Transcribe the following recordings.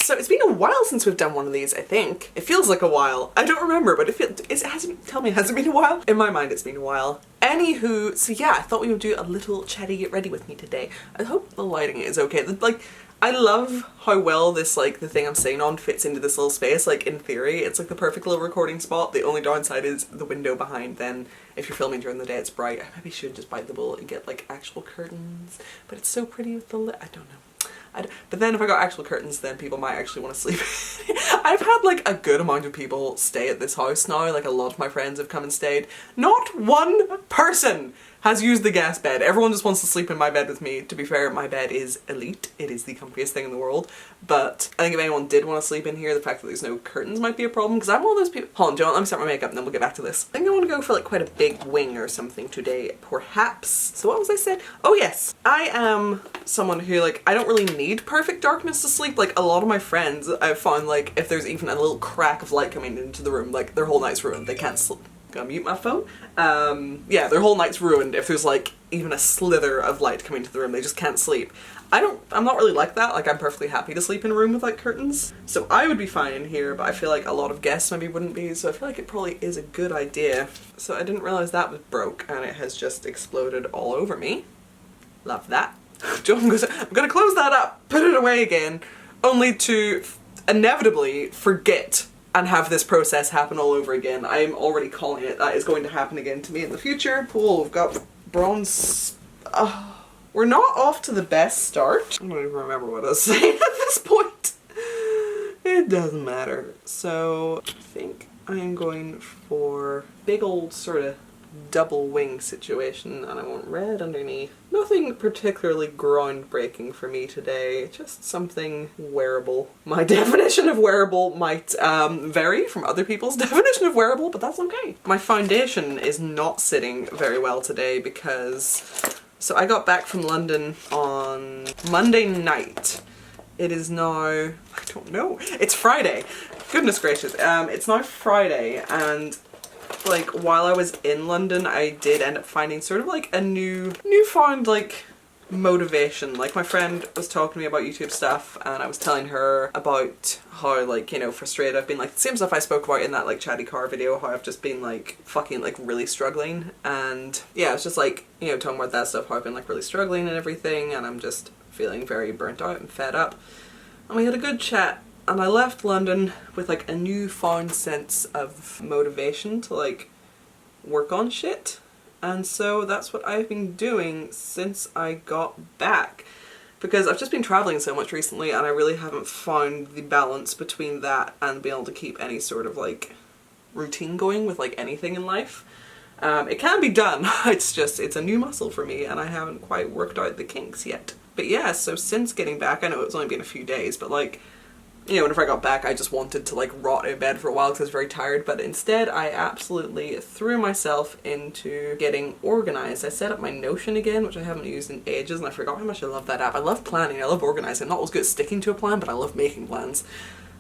So it's been a while since we've done one of these, I think. It feels like a while. I don't remember, but tell me, has it been a while? In my mind, it's been a while. Anywho, so yeah, I thought we would do a little chatty get ready with me today. I hope the lighting is okay. Like, I love how well this, like, the thing I'm sitting on fits into this little space. Like, in theory, it's like the perfect little recording spot. The only downside is the window behind. Then, if you're filming during the day, it's bright. I maybe should just bite the bullet and get, like, actual curtains. But it's so pretty with the lit. I don't know. But then if I got actual curtains, then people might actually want to sleep. I've had like a good amount of people stay at this house now. Like, a lot of my friends have come and stayed. Not one person has used the guest bed. Everyone just wants to sleep in my bed with me. To be fair, my bed is elite. It is the comfiest thing in the world. But I think if anyone did want to sleep in here, the fact that there's no curtains might be a problem, because I'm one of those people— hold on, John, let me start my makeup and then we'll get back to this. I think I want to go for like quite a big wing or something today, perhaps. So what was I saying? Oh yes, I am someone who, like, I don't really need perfect darkness to sleep. Like, a lot of my friends, I've found, like, if there's even a little crack of light coming into the room, like, their whole night's ruined. They can't sleep. Gonna mute my phone. Yeah, their whole night's ruined if there's like even a slither of light coming into the room. They just can't sleep. I'm not really like that. Like, I'm perfectly happy to sleep in a room with like curtains. So I would be fine in here, but I feel like a lot of guests maybe wouldn't be, so I feel like it probably is a good idea. So I didn't realize that was broke and it has just exploded all over me. Love that. I'm gonna close that up, put it away again, only to inevitably forget and have this process happen all over again. I am already calling it. That is going to happen again to me in the future. Cool, we've got bronze. We're not off to the best start. I don't even remember what I was saying at this point. It doesn't matter. So I think I am going for big old sort of double wing situation, and I want red underneath. Nothing particularly groundbreaking for me today, just something wearable. My definition of wearable might vary from other people's definition of wearable, but that's okay. My foundation is not sitting very well today because, so I got back from London on Monday night. It is now, I don't know, it's Friday. Goodness gracious, it's now Friday, and like, while I was in London, I did end up finding sort of like a newfound like motivation. Like, my friend was talking to me about YouTube stuff and I was telling her about how, like, you know, frustrated I've been, like the same stuff I spoke about in that like chatty car video, how I've just been like fucking like really struggling. And yeah, it's just like, you know, talking about that stuff, how I've been like really struggling and everything, and I'm just feeling very burnt out and fed up. And we had a good chat. And I left London with like a newfound sense of motivation to like work on shit. And so that's what I've been doing since I got back. Because I've just been traveling so much recently and I really haven't found the balance between that and being able to keep any sort of like routine going with like anything in life. It can be done, it's a new muscle for me and I haven't quite worked out the kinks yet. But yeah, so since getting back, I know it's only been a few days, but like, you know, whenever I got back I just wanted to like rot in bed for a while because I was very tired, but instead I absolutely threw myself into getting organized. I set up my Notion again, which I haven't used in ages, and I forgot how much I love that app. I love planning, I love organizing. I'm not always good at sticking to a plan, but I love making plans.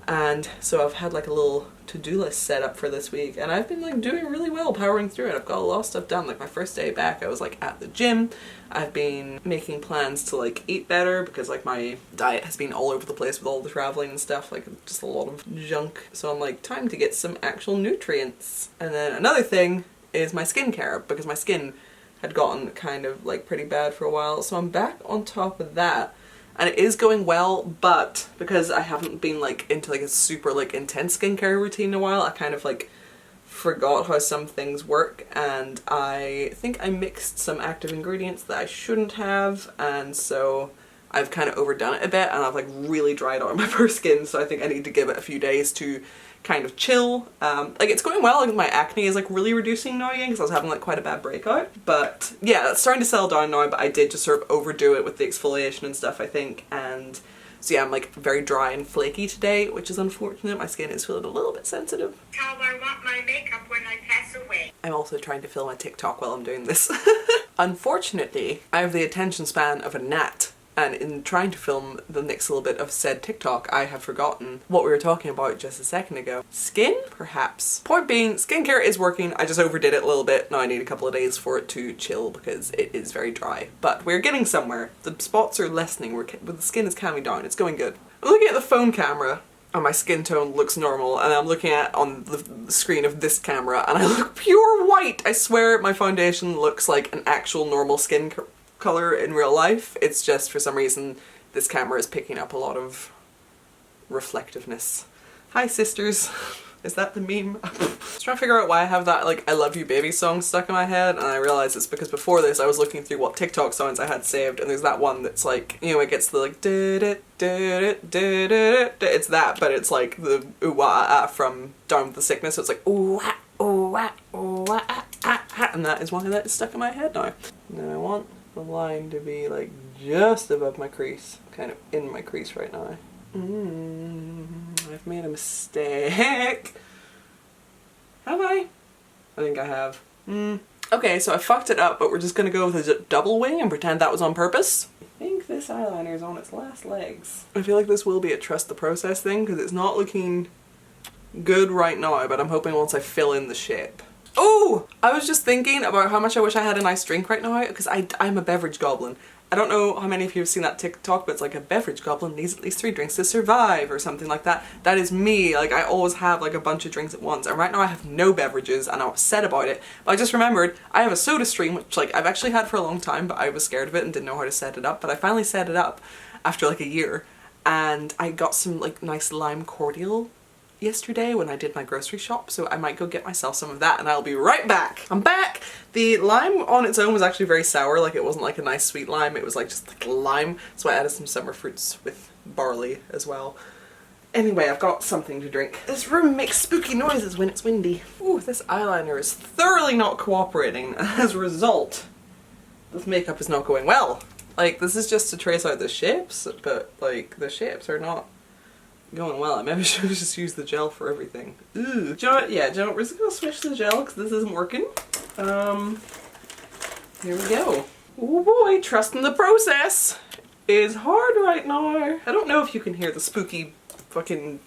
And so I've had like a little to-do list set up for this week and I've been like doing really well, powering through it. I've got a lot of stuff done. Like, my first day back I was like at the gym. I've been making plans to like eat better because like my diet has been all over the place with all the traveling and stuff, like just a lot of junk. So I'm like, time to get some actual nutrients. And then another thing is my skincare, because my skin had gotten kind of like pretty bad for a while. So I'm back on top of that. And it is going well, but because I haven't been like into like a super like intense skincare routine in a while, I kind of like forgot how some things work, and I think I mixed some active ingredients that I shouldn't have, and so I've kind of overdone it a bit and I've like really dried out my poor skin, so I think I need to give it a few days to kind of chill. Like, it's going well. Like, my acne is like really reducing now again because I was having like quite a bad breakout. But yeah, it's starting to settle down now, but I did just sort of overdo it with the exfoliation and stuff, I think. And so yeah, I'm like very dry and flaky today, which is unfortunate. My skin is feeling a little bit sensitive. How I want my makeup when I pass away. I'm also trying to film a TikTok while I'm doing this. Unfortunately, I have the attention span of a gnat. And in trying to film the next little bit of said TikTok, I have forgotten what we were talking about just a second ago. Skin? Perhaps. Point being, skincare is working. I just overdid it a little bit. Now I need a couple of days for it to chill because it is very dry. But we're getting somewhere. The spots are lessening. The skin is calming down. It's going good. I'm looking at the phone camera and my skin tone looks normal, and I'm looking at on the screen of this camera and I look pure white. I swear my foundation looks like an actual normal skin color in real life. It's just for some reason this camera is picking up a lot of reflectiveness. Hi sisters. Is that the meme? I was trying to figure out why I have that like I love you baby song stuck in my head, and I realized it's because before this I was looking through what TikTok songs I had saved, and there's that one that's like, you know, it gets the like it's that, but it's like the ooh wah ah from Down with the Sickness, so it's like ooh ah ooh ah ooh ah ah ah, and that is why that is stuck in my head now. Now I want the line to be like just above my crease, kind of in my crease right now. I've made a mistake. Have I? I think I have. Okay, so I fucked it up, but we're just gonna go with a double wing and pretend that was on purpose. I think this eyeliner is on its last legs. I feel like this will be a trust the process thing because it's not looking good right now, but I'm hoping once I fill in the shape. Oh! I was just thinking about how much I wish I had a nice drink right now because I'm a beverage goblin. I don't know how many of you have seen that TikTok, but it's like a beverage goblin needs at least 3 drinks to survive or something like that. That is me. Like I always have like a bunch of drinks at once, and right now I have no beverages and I'm upset about it. But I just remembered I have a soda stream, which like I've actually had for a long time, but I was scared of it and didn't know how to set it up. But I finally set it up after like a year, and I got some like nice lime cordial yesterday when I did my grocery shop, so I might go get myself some of that and I'll be right back. I'm back! The lime on its own was actually very sour, like it wasn't like a nice sweet lime, it was like just like lime, so I added some summer fruits with barley as well. Anyway, I've got something to drink. This room makes spooky noises when it's windy. Ooh, this eyeliner is thoroughly not cooperating, and as a result, this makeup is not going well. Like, this is just to trace out the shapes, but like, the shapes are not going well. I maybe should just use the gel for everything. Ooh. Do you know what? Yeah, do you know what? We're just gonna switch the gel because this isn't working. Here we go. Oh boy, trusting the process is hard right now. I don't know if you can hear the spooky fucking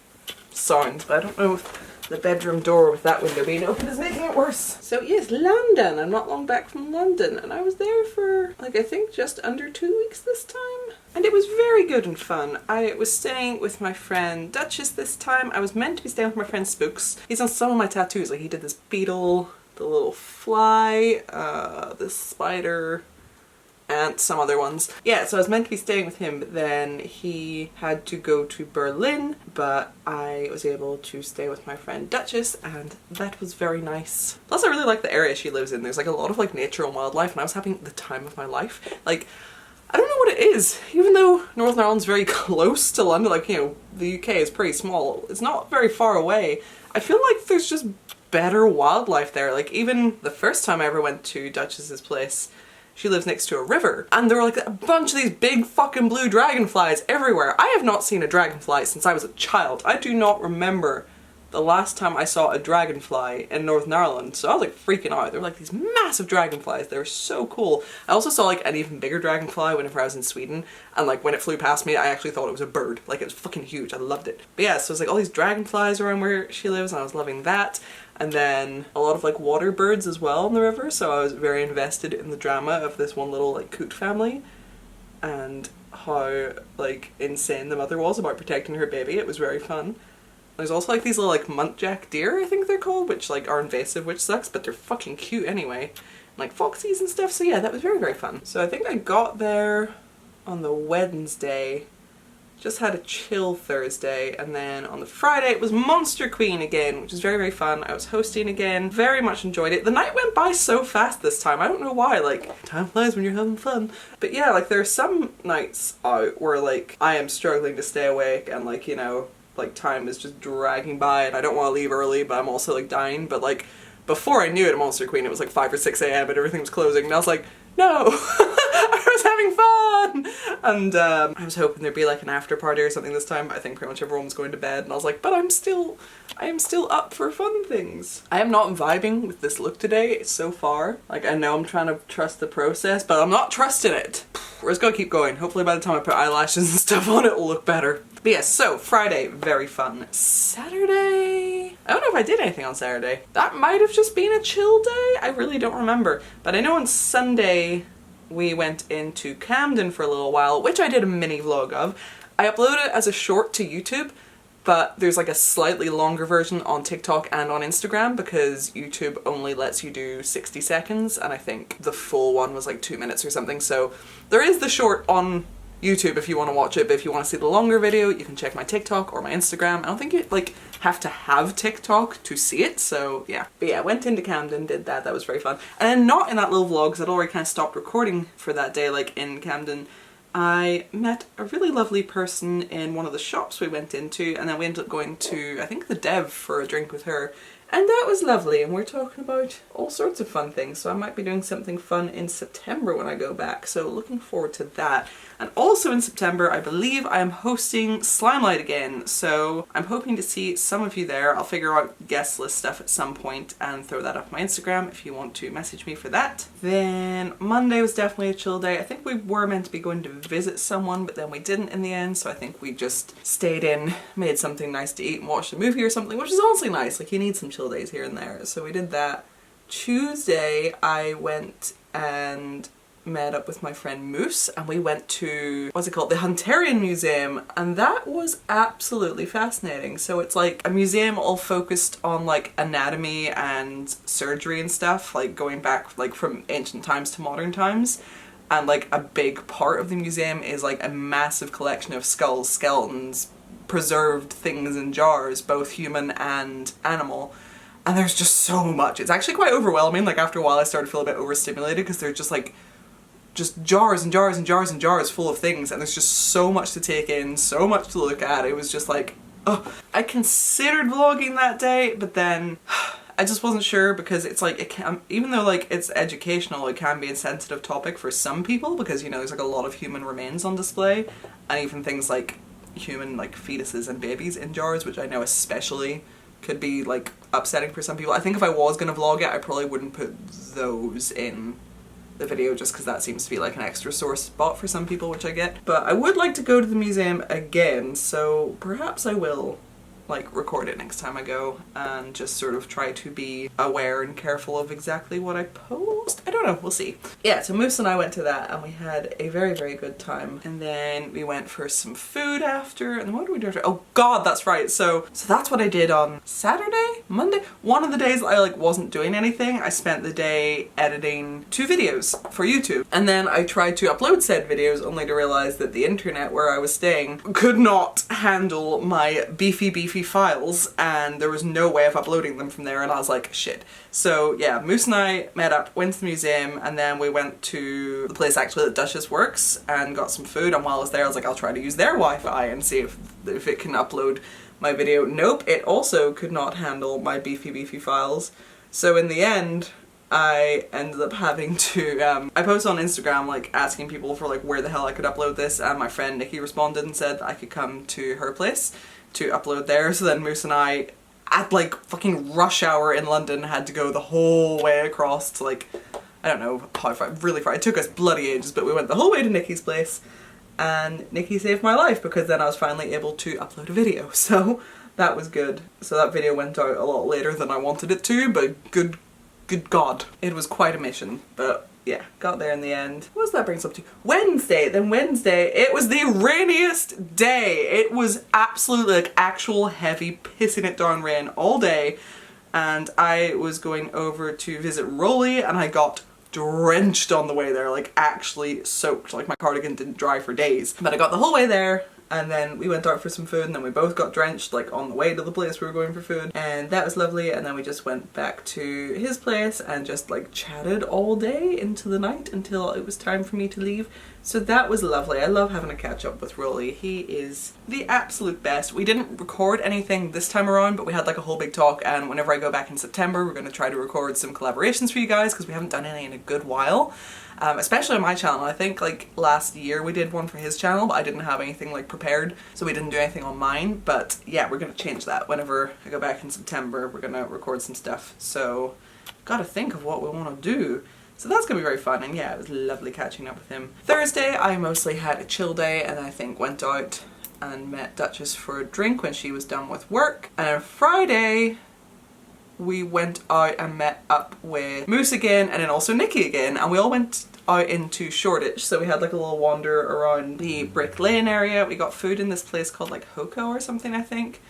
sound, but I don't know if the bedroom door with that window being open is making it worse. So yes, London. I'm not long back from London, and I was there for like I think just under 2 weeks this time. And it was very good and fun. I was staying with my friend Duchess this time. I was meant to be staying with my friend Spooks. He's on some of my tattoos. Like he did this beetle, the little fly, this spider, and some other ones. Yeah, so I was meant to be staying with him, but then he had to go to Berlin, but I was able to stay with my friend Duchess, and that was very nice. Plus I really like the area she lives in. There's like a lot of like nature and wildlife, and I was having the time of my life. Like, I don't know what it is. Even though Northern Ireland's very close to London, like, you know, the UK is pretty small, it's not very far away. I feel like there's just better wildlife there. Like, even the first time I ever went to Duchess's place, she lives next to a river, and there were like a bunch of these big fucking blue dragonflies everywhere. I have not seen a dragonfly since I was a child. I do not remember the last time I saw a dragonfly in Northern Ireland, so I was like freaking out. There were like these massive dragonflies. They were so cool. I also saw like an even bigger dragonfly whenever I was in Sweden, and like when it flew past me I actually thought it was a bird. Like it was fucking huge. I loved it. But yeah, so it's like all these dragonflies around where she lives, and I was loving that. And then a lot of like water birds as well in the river, so I was very invested in the drama of this one little like coot family and how like insane the mother was about protecting her baby. It was very fun. There's also like these little like muntjac deer, I think they're called, which like are invasive, which sucks, but they're fucking cute anyway. And, like foxies and stuff, so yeah, that was very, very fun. So I think I got there on the Wednesday, just had a chill Thursday, and then on the Friday it was Monster Queen again, which was very, very fun. I was hosting again, very much enjoyed it. The night went by so fast this time, I don't know why, like, time flies when you're having fun. But yeah, like there are some nights out where like I am struggling to stay awake and like, you know, like time is just dragging by and I don't want to leave early, but I'm also like dying. But like before I knew it at Monster Queen, it was like 5 or 6 a.m. and everything was closing, and I was like, no, I was having fun! And I was hoping there'd be like an after party or something this time, but I think pretty much everyone was going to bed, and I was like, but I am still up for fun things. I am not vibing with this look today so far. Like, I know I'm trying to trust the process, but I'm not trusting it. We're just gonna keep going. Hopefully by the time I put eyelashes and stuff on it will look better. But yeah, so Friday, very fun. Saturday, I don't know if I did anything on Saturday. That might have just been a chill day. I really don't remember. But I know on Sunday we went into Camden for a little while, which I did a mini vlog of. I upload it as a short to YouTube, but there's like a slightly longer version on TikTok and on Instagram because YouTube only lets you do 60 seconds and I think the full one was like 2 minutes or something. So there is the short on YouTube if you want to watch it, but if you want to see the longer video, you can check my TikTok or my Instagram. I don't think you like have to have TikTok to see it, so yeah. But yeah, went into Camden, did that, that was very fun. And then not in that little vlog, because I'd already kind of stopped recording for that day, like in Camden, I met a really lovely person in one of the shops we went into, and then we ended up going to, I think, the Dev for a drink with her. And that was lovely, and we're talking about all sorts of fun things, so I might be doing something fun in September when I go back, so looking forward to that. And also in September, I believe I am hosting Slimelight again, so I'm hoping to see some of you there. I'll figure out guest list stuff at some point and throw that up on my Instagram if you want to message me for that. Then Monday was definitely a chill day. I think we were meant to be going to visit someone, but then we didn't in the end, so I think we just stayed in, made something nice to eat and watched a movie or something, which is honestly nice. Like, you need some chill days here and there, so we did that. Tuesday I went and met up with my friend Moose and we went to, what's it called, the Hunterian Museum, and that was absolutely fascinating. So it's like a museum all focused on like anatomy and surgery and stuff, like going back like from ancient times to modern times. And like a big part of the museum is like a massive collection of skulls, skeletons, preserved things in jars, both human and animal. And there's just so much. It's actually quite overwhelming. Like after a while I started to feel a bit overstimulated because they're just like jars and jars and jars and jars full of things, and there's just so much to take in, so much to look at. It was just like, oh. I considered vlogging that day, but then I just wasn't sure because it's like, it can, even though like it's educational, it can be a sensitive topic for some people because, you know, there's like a lot of human remains on display, and even things like human like fetuses and babies in jars, which I know especially could be like upsetting for some people. I think if I was gonna vlog it, I probably wouldn't put those in the video just because that seems to be like an extra sore spot for some people, which I get. But I would like to go to the museum again, so perhaps I will like record it next time I go and just sort of try to be aware and careful of exactly what I post. I don't know, we'll see. Yeah, so Moose and I went to that and we had a very, very good time. And then we went for some food after, and then what did we do after? Oh god, that's right. So that's what I did on Saturday? Monday? One of the days I like wasn't doing anything. I spent the day editing 2 videos for YouTube. And then I tried to upload said videos only to realize that the internet where I was staying could not handle my beefy files, and there was no way of uploading them from there, and I was like, shit. So yeah, Moose and I met up, went to the museum, and then we went to the place actually that Duchess works and got some food, and while I was there I was like, I'll try to use their Wi-Fi and see if it can upload my video. Nope, it also could not handle my beefy files. So in the end, I ended up having to, I posted on Instagram like asking people for like where the hell I could upload this, and my friend Nikki responded and said I could come to her place to upload there. So then Moose and I, at like fucking rush hour in London, had to go the whole way across to like, I don't know how far, really far. It took us bloody ages, but we went the whole way to Nikki's place, and Nikki saved my life because then I was finally able to upload a video. So that was good. So that video went out a lot later than I wanted it to, but good god. It was quite a mission, but yeah, got there in the end. What does that bring us up to? Wednesday! Then Wednesday, it was the rainiest day! It was absolutely like actual heavy pissing it down rain all day, and I was going over to visit Rolly and I got drenched on the way there, like actually soaked, like my cardigan didn't dry for days. But I got the whole way there, and then we went out for some food, and then we both got drenched like on the way to the place we were going for food, and that was lovely. And then we just went back to his place and just like chatted all day into the night until it was time for me to leave. So that was lovely. I love having a catch up with Rolly. He is the absolute best. We didn't record anything this time around, but we had like a whole big talk, and whenever I go back in September we're going to try to record some collaborations for you guys because we haven't done any in a good while. Especially on my channel. I think like last year we did one for his channel, but I didn't have anything like prepared, so we didn't do anything on mine. But yeah, we're gonna change that. Whenever I go back in September, we're gonna record some stuff. So gotta think of what we want to do. So that's gonna be very fun, and yeah, it was lovely catching up with him. Thursday I mostly had a chill day, and I think went out and met Duchess for a drink when she was done with work. And on Friday we went out and met up with Moose again, and then also Nikki again, and we all went out into Shoreditch, so we had like a little wander around the Brick Lane area. We got food in this place called like Hoko or something, I think.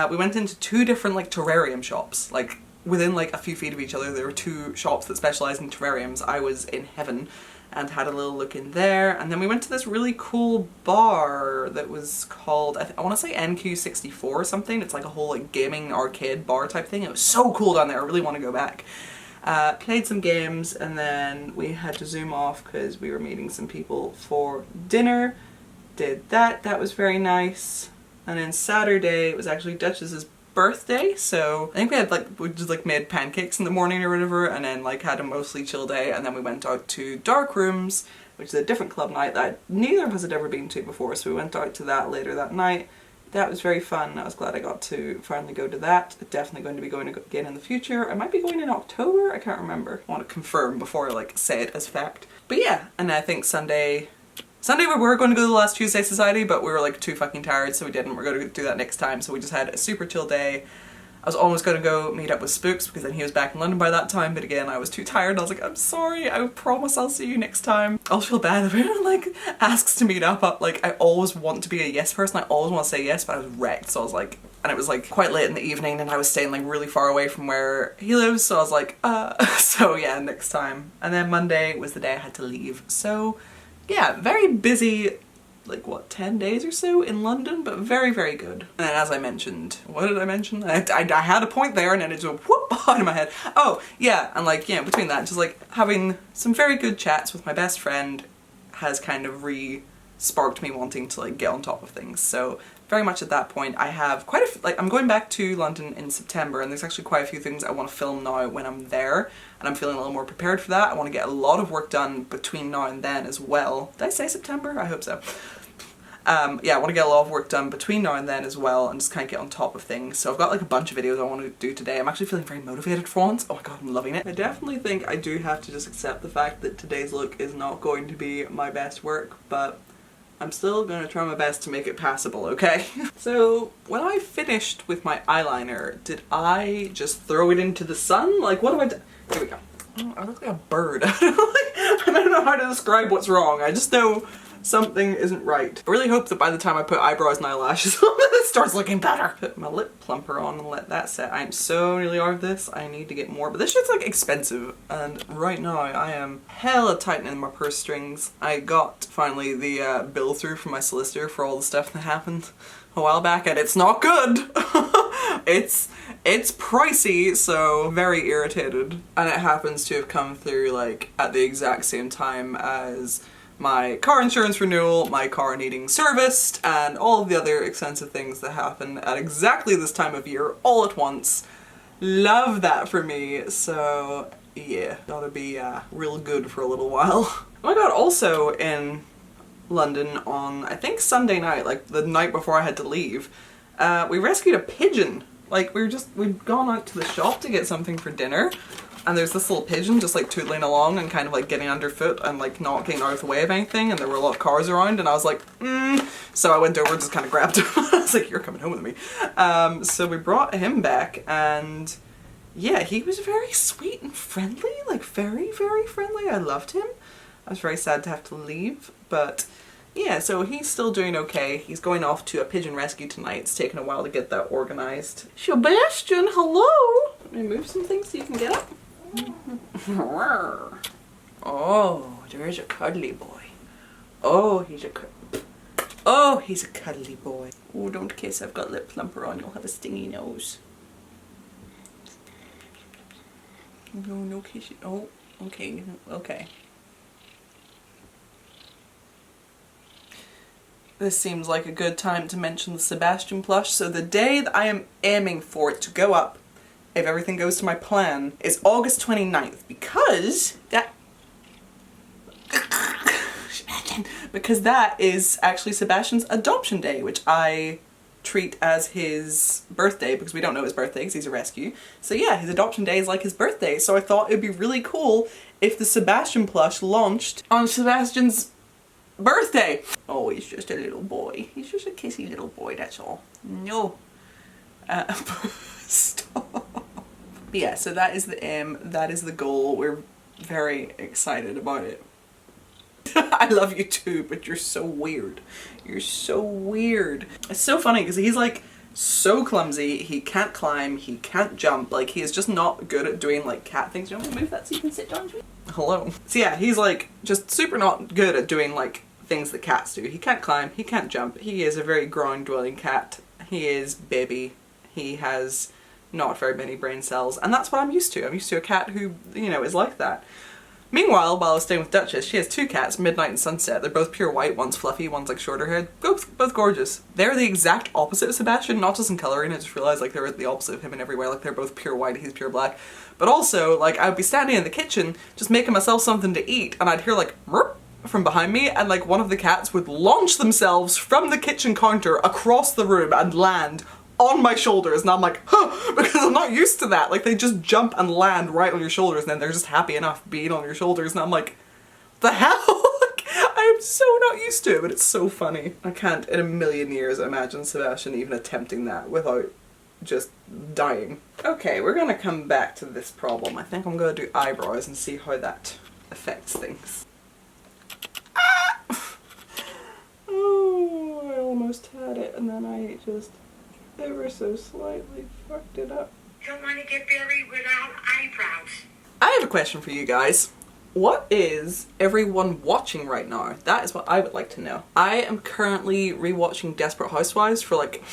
We went into 2 different like terrarium shops, like within like a few feet of each other. There were 2 shops that specialize in terrariums. I was in heaven and had a little look in there, and then we went to this really cool bar that was called, I want to say NQ64 or something. It's like a whole like gaming arcade bar type thing. It was so cool down there. I really want to go back. Played some games, and then we had to zoom off because we were meeting some people for dinner. Did that. That was very nice. And then Saturday, it was actually Duchess's birthday, so I think we just like made pancakes in the morning or whatever, and then like had a mostly chill day, and then we went out to Dark Rooms, which is a different club night that neither of us had ever been to before, so we went out to that later that night. That was very fun. I was glad I got to finally go to that. Definitely going to be going again in the future. I might be going in October, I can't remember. I want to confirm before I like say it as fact. But yeah, and I think Sunday we were going to go to the Last Tuesday Society, but we were like too fucking tired, so we didn't. We're going to do that next time, so we just had a super chill day. I was almost going to go meet up with Spooks because then he was back in London by that time, but again I was too tired. I was like, I'm sorry, I promise I'll see you next time. I'll feel bad if anyone like asks to meet up. Like, I always want to be a yes person, I always want to say yes, but I was wrecked, so I was like, and it was like quite late in the evening and I was staying like really far away from where he lives, so I was like, so yeah, next time. And then Monday was the day I had to leave, so yeah, very busy, like what, 10 days or so in London, but very, very good. And then as I mentioned, what did I mention? I had a point there and then it just whoop out of my head. Oh yeah, and like, yeah, between that, just like having some very good chats with my best friend has kind of sparked me wanting to like get on top of things. So very much at that point, I have quite a like, I'm going back to London in September, and there's actually quite a few things I want to film now when I'm there, and I'm feeling a little more prepared for that. I want to get a lot of work done between now and then as well. Did I say September? I hope so. Yeah, I want to get a lot of work done between now and then as well, and just kind of get on top of things. So I've got like a bunch of videos I want to do today. I'm actually feeling very motivated for once. Oh my god, I'm loving it. I definitely think I do have to just accept the fact that today's look is not going to be my best work, but I'm still going to try my best to make it passable, okay? So when I finished with my eyeliner, did I just throw it into the sun? Like, what do I do? Here we go. Oh, I look like a bird. I don't know how to describe what's wrong. I just know something isn't right. I really hope that by the time I put eyebrows and eyelashes on, it starts looking better. Put my lip plumper on and let that set. I'm so nearly out of this. I need to get more, but this shit's like expensive, and right now I am hella tightening my purse strings. I got finally the bill through from my solicitor for all the stuff that happened a while back, and it's not good. It's pricey, so very irritated. And it happens to have come through like at the exact same time as my car insurance renewal, my car needing serviced, and all of the other expensive things that happen at exactly this time of year all at once. Love that for me, so yeah, gotta be real good for a little while. Oh my god, also in London on, I think Sunday night, like the night before I had to leave, we rescued a pigeon. Like we'd gone out to the shop to get something for dinner, and there's this little pigeon just like tootling along and kind of like getting underfoot and like not getting out of the way of anything, and there were a lot of cars around, and I was like, so I went over and just kind of grabbed him. I was like, you're coming home with me. So we brought him back, and yeah, he was very sweet and friendly, like very, very friendly. I loved him. I was very sad to have to leave, but yeah, so he's still doing okay. He's going off to a pigeon rescue tonight. It's taken a while to get that organized. Sebastian, hello! Let me move some things so you can get up. Oh, there's a cuddly boy. Oh, he's a cuddly boy. Oh, don't kiss. I've got lip plumper on. You'll have a stingy nose. No kissing. Oh, okay, okay. This seems like a good time to mention the Sebastian plush. So the day that I am aiming for it to go up, if everything goes to my plan, is August 29th, because that is actually Sebastian's adoption day, which I treat as his birthday because we don't know his birthday because he's a rescue. So yeah, his adoption day is like his birthday, so I thought it'd be really cool if the Sebastian plush launched on Sebastian's birthday. Oh, he's just a little boy. He's just a kissy little boy, that's all. No. Stop. But yeah, so that is the aim, that is the goal. We're very excited about it. I love you too, but you're so weird. You're so weird. It's so funny because he's like so clumsy, he can't climb, he can't jump, like he is just not good at doing like cat things. Do you want me to move that so you can sit down? Hello. So yeah, he's like just super not good at doing like things that cats do. He can't climb, he can't jump, he is a very ground dwelling cat. He is baby. He has not very many brain cells, and that's what I'm used to. I'm used to a cat who, you know, is like that. Meanwhile, while I was staying with Duchess, she has two cats, Midnight and Sunset. They're both pure white, one's fluffy, one's like shorter haired. Both gorgeous. They're the exact opposite of Sebastian, not just in coloring, I just realized like they're the opposite of him in every way, like they're both pure white, he's pure black. But also, like, I would be standing in the kitchen, just making myself something to eat, and I'd hear like, "Murp," from behind me, and like one of the cats would launch themselves from the kitchen counter across the room and land on my shoulders, and I'm like, huh, because I'm not used to that. Like, they just jump and land right on your shoulders, and then they're just happy enough being on your shoulders, and I'm like, the hell? Like, I am so not used to it, but it's so funny. I can't in a million years imagine Sebastian even attempting that without just dying. Okay, we're gonna come back to this problem. I think I'm gonna do eyebrows and see how that affects things. Ah! Oh, I almost had it, and then I just ever so slightly fucked it up. Don't want to get buried without eyebrows. I have a question for you guys. What is everyone watching right now? That is what I would like to know. I am currently rewatching Desperate Housewives for like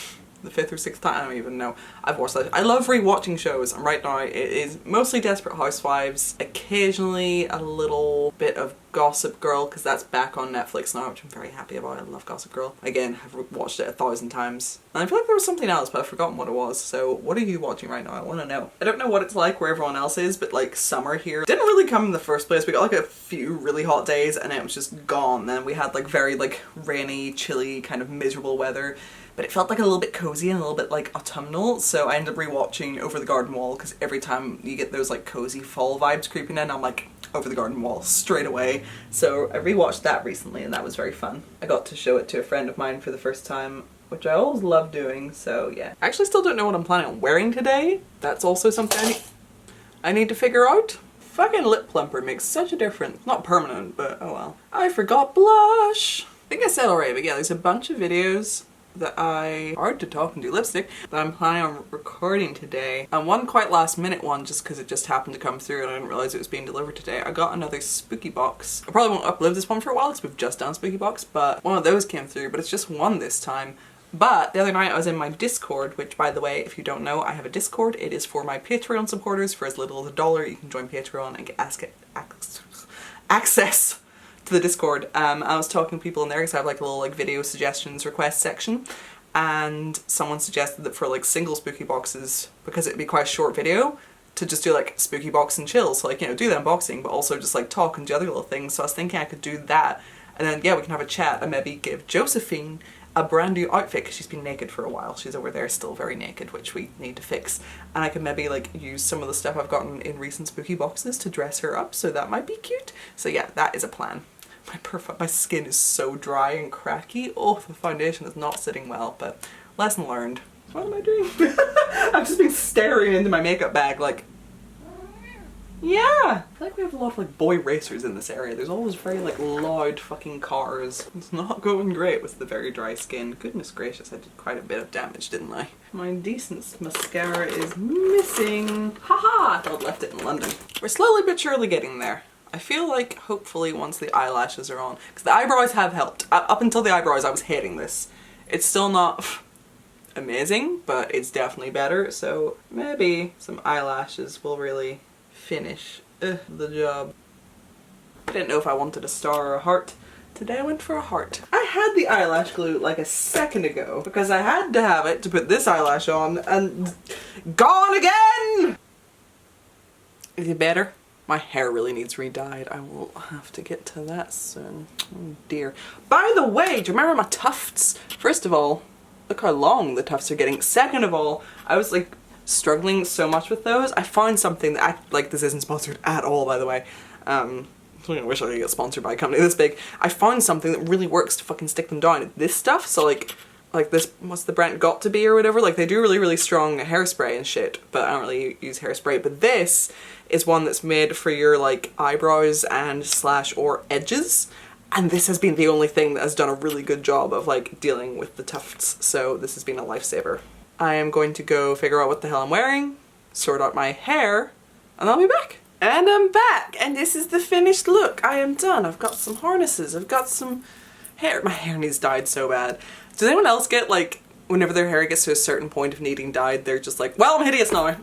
the 5th or 6th time. I don't even know. I've watched that. I love rewatching shows, and right now it is mostly Desperate Housewives, occasionally a little bit of Gossip Girl, because that's back on Netflix now, which I'm very happy about. I love Gossip Girl. Again, I've watched it 1,000 times. And I feel like there was something else, but I've forgotten what it was. So what are you watching right now? I want to know. I don't know what it's like where everyone else is, but like summer here didn't really come in the first place. We got like a few really hot days and it was just gone. Then we had like very like rainy, chilly, kind of miserable weather. But it felt like a little bit cozy and a little bit like autumnal, so I ended up rewatching Over the Garden Wall, because every time you get those like cozy fall vibes creeping in, I'm like, Over the Garden Wall straight away. So I rewatched that recently and that was very fun. I got to show it to a friend of mine for the first time, which I always love doing, so yeah. I actually still don't know what I'm planning on wearing today. That's also something I need to figure out. Fucking lip plumper makes such a difference. Not permanent, but oh well. I forgot blush! I think I said already, but yeah, there's a bunch of videos that hard to talk and do lipstick, that I'm planning on recording today. And one quite last minute one, just because it just happened to come through and I didn't realize it was being delivered today. I got another spooky box. I probably won't upload this one for a while because we've just done spooky box, but one of those came through, but it's just one this time. But the other night I was in my Discord, which by the way, if you don't know, I have a Discord. It is for my Patreon supporters. For as little as $1, you can join Patreon and get access to the Discord. I was talking to people in there because I have like a little like video suggestions request section, and someone suggested that for like single spooky boxes, because it'd be quite a short video, to just do like spooky box and chill. So like, you know, do the unboxing but also just like talk and do other little things. So I was thinking I could do that, and then yeah, we can have a chat and maybe give Josephine a brand new outfit because she's been naked for a while. She's over there still very naked, which we need to fix, and I can maybe like use some of the stuff I've gotten in recent spooky boxes to dress her up, so that might be cute. So yeah, that is a plan. My skin is so dry and cracky. Oh, the foundation is not sitting well, but lesson learned. What am I doing? I've just been staring into my makeup bag like, yeah. I feel like we have a lot of like boy racers in this area. There's always very like loud fucking cars. It's not going great with the very dry skin. Goodness gracious, I did quite a bit of damage, didn't I? My decent mascara is missing. Haha, I thought I'd left it in London. We're slowly but surely getting there. I feel like hopefully once the eyelashes are on, because the eyebrows have helped. Up until the eyebrows I was hating this. It's still not amazing, but it's definitely better, so maybe some eyelashes will really finish the job. I didn't know if I wanted a star or a heart. Today I went for a heart. I had the eyelash glue like a second ago because I had to have it to put this eyelash on, and gone again! Is it better? My hair really needs re-dyed. I will have to get to that soon. Oh dear. By the way, do you remember my tufts? First of all, look how long the tufts are getting. Second of all, I was like struggling so much with those. I found something that this isn't sponsored at all, by the way. I wish I could get sponsored by a company this big. I found something that really works to fucking stick them down. This stuff, so like this, what's the brand, Got to Be or whatever, like they do really, really strong hairspray and shit, but I don't really use hairspray. But this is one that's made for your like eyebrows and / or edges, And this has been the only thing that has done a really good job of like dealing with the tufts, so this has been a lifesaver. I am going to go figure out what the hell I'm wearing, sort out my hair, and I'll be back. And I'm back, and this is the finished look. I am done. I've got some harnesses, I've got some hair. My hair needs dyed so bad. Does anyone else get like, whenever their hair gets to a certain point of needing dyed, they're just like, well, I'm hideous now.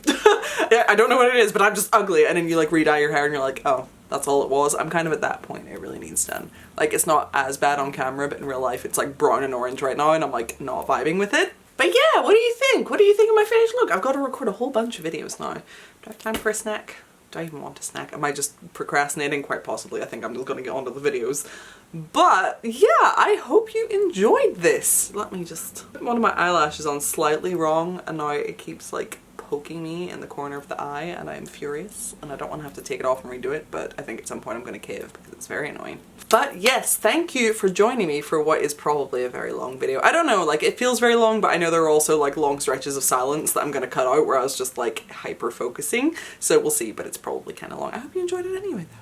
Yeah, I don't know what it is, but I'm just ugly. And then you like re-dye your hair and you're like, oh, that's all it was. I'm kind of at that point. It really needs done. Like, it's not as bad on camera, but in real life it's like brown and orange right now, and I'm like not vibing with it. But yeah, what do you think? What do you think of my finished look? I've got to record a whole bunch of videos now. Do I have time for a snack? Do I even want a snack? Am I just procrastinating? Quite possibly. I think I'm just gonna get onto the videos. But yeah, I hope you enjoyed this. Let me just put one of my eyelashes on slightly wrong, and now it keeps like poking me in the corner of the eye, and I'm furious, and I don't want to have to take it off and redo it, but I think at some point I'm going to cave because it's very annoying. But yes, thank you for joining me for what is probably a very long video. I don't know, like it feels very long, but I know there are also like long stretches of silence that I'm going to cut out where I was just like hyper focusing, so we'll see, but it's probably kind of long. I hope you enjoyed it anyway though.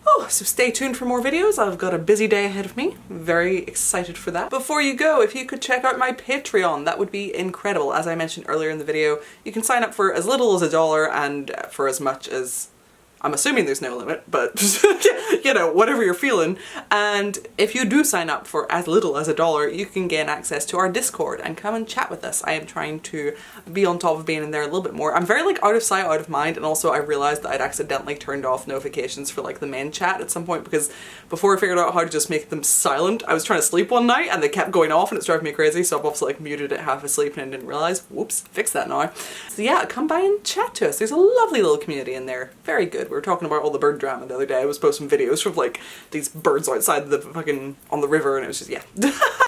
Oh, so stay tuned for more videos. I've got a busy day ahead of me. Very excited for that. Before you go, if you could check out my Patreon, that would be incredible. As I mentioned earlier in the video, you can sign up for as little as $1 and for as much as, I'm assuming there's no limit, but you know, whatever you're feeling. And if you do sign up for as little as $1, you can gain access to our Discord and come and chat with us. I am trying to be on top of being in there a little bit more. I'm very like out of sight, out of mind, and also I realized that I'd accidentally turned off notifications for like the main chat at some point, because before I figured out how to just make them silent, I was trying to sleep one night and they kept going off and it's driving me crazy, so I've obviously like muted it half asleep and I didn't realize. Whoops, fix that now. So yeah, come by and chat to us. There's a lovely little community in there. Very good. We were talking about all the bird drama the other day. I was posting videos of like these birds outside the fucking on the river, and it was just, yeah.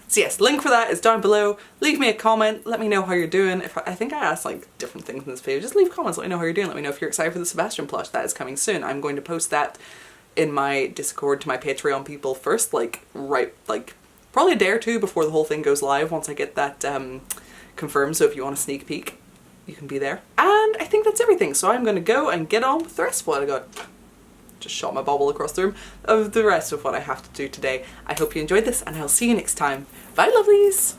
So yes, link for that is down below. Leave me a comment, let me know how you're doing. If I think I asked like different things in this video, just leave comments, let me know how you're doing. Let me know if you're excited for the Sebastian plush. That is coming soon. I'm going to post that in my Discord to my Patreon people first, like right, like probably a day or two before the whole thing goes live, once I get that confirmed. So if you want a sneak peek, you can be there. And I think that's everything. So I'm going to go and get on with the rest of what I got. Just shot my bubble across the room of the rest of what I have to do today. I hope you enjoyed this, and I'll see you next time. Bye, lovelies!